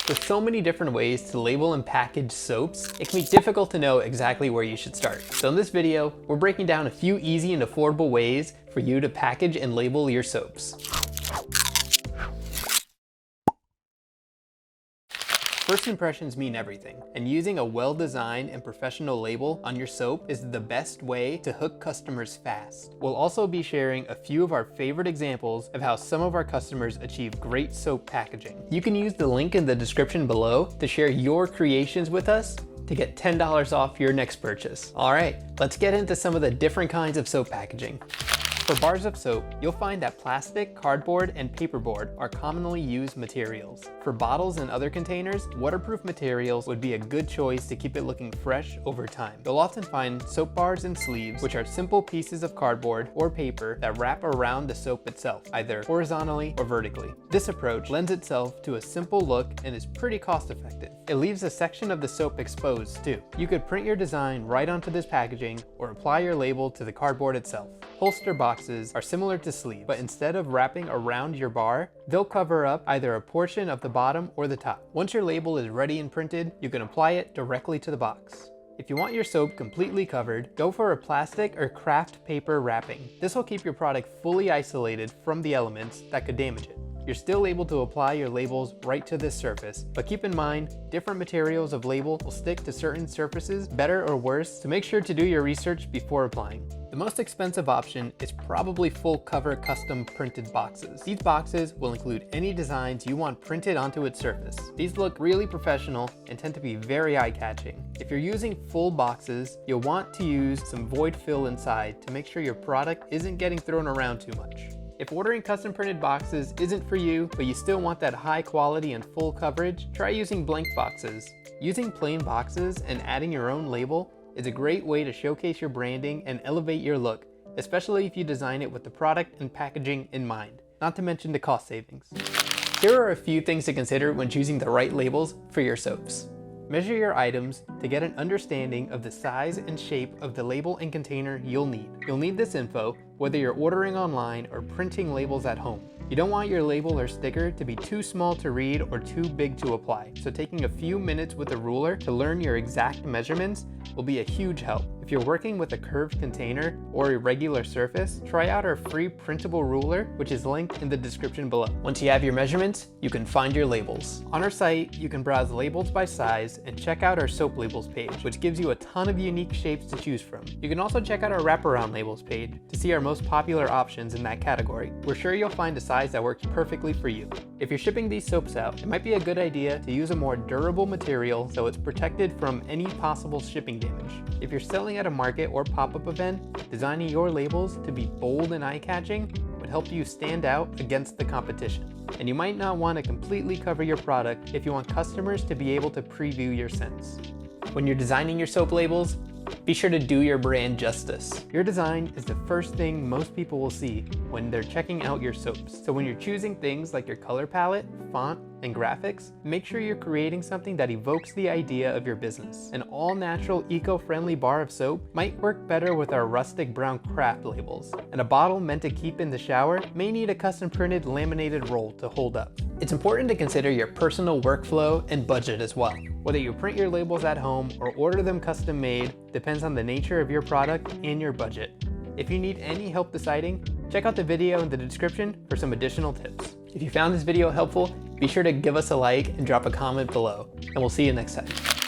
With so many different ways to label and package soaps, it can be difficult to know exactly where you should start. So in this video, we're breaking down a few easy and affordable ways for you to package and label your soaps. First impressions mean everything, and using a well-designed and professional label on your soap is the best way to hook customers fast. We'll also be sharing a few of our favorite examples of how some of our customers achieve great soap packaging. You can use the link in the description below to share your creations with us to get $10 off your next purchase. All right, let's get into some of the different kinds of soap packaging. For bars of soap, you'll find that plastic, cardboard, and paperboard are commonly used materials. For bottles and other containers, waterproof materials would be a good choice to keep it looking fresh over time. You'll often find soap bars and sleeves, which are simple pieces of cardboard or paper that wrap around the soap itself, either horizontally or vertically. This approach lends itself to a simple look and is pretty cost effective. It leaves a section of the soap exposed too. You could print your design right onto this packaging or apply your label to the cardboard itself. Holster boxes are similar to sleeves, but instead of wrapping around your bar, they'll cover up either a portion of the bottom or the top. Once your label is ready and printed, you can apply it directly to the box. If you want your soap completely covered, go for a plastic or craft paper wrapping. This will keep your product fully isolated from the elements that could damage it. You're still able to apply your labels right to this surface, but keep in mind, different materials of label will stick to certain surfaces better or worse, so make sure to do your research before applying. The most expensive option is probably full cover custom printed boxes. These boxes will include any designs you want printed onto its surface. These look really professional and tend to be very eye-catching. If you're using full boxes, you'll want to use some void fill inside to make sure your product isn't getting thrown around too much. If ordering custom printed boxes isn't for you, but you still want that high quality and full coverage, try using blank boxes. Using plain boxes and adding your own label is a great way to showcase your branding and elevate your look, especially if you design it with the product and packaging in mind, not to mention the cost savings. Here are a few things to consider when choosing the right labels for your soaps. Measure your items to get an understanding of the size and shape of the label and container you'll need. You'll need this info whether you're ordering online or printing labels at home. You don't want your label or sticker to be too small to read or too big to apply, so taking a few minutes with a ruler to learn your exact measurements will be a huge help. If you're working with a curved container or a regular surface, try out our free printable ruler, which is linked in the description below. Once you have your measurements, you can find your labels. On our site, you can browse labels by size and check out our soap labels page, which gives you a ton of unique shapes to choose from. You can also check out our wraparound labels page to see our most popular options in that category. We're sure you'll find a size that works perfectly for you. If you're shipping these soaps out, it might be a good idea to use a more durable material so it's protected from any possible shipping damage. If you're selling at a market or pop-up event, designing your labels to be bold and eye-catching would help you stand out against the competition. And you might not want to completely cover your product if you want customers to be able to preview your scents. When you're designing your soap labels, be sure to do your brand justice. Your design is the first thing most people will see when they're checking out your soaps. So when you're choosing things like your color palette, font, and graphics, make sure you're creating something that evokes the idea of your business. An all-natural, eco-friendly bar of soap might work better with our rustic brown craft labels, and a bottle meant to keep in the shower may need a custom printed laminated roll to hold up. It's important to consider your personal workflow and budget as well. Whether you print your labels at home or order them custom made depends on the nature of your product and your budget. If you need any help deciding, check out the video in the description for some additional tips. If you found this video helpful, be sure to give us a like and drop a comment below, and we'll see you next time.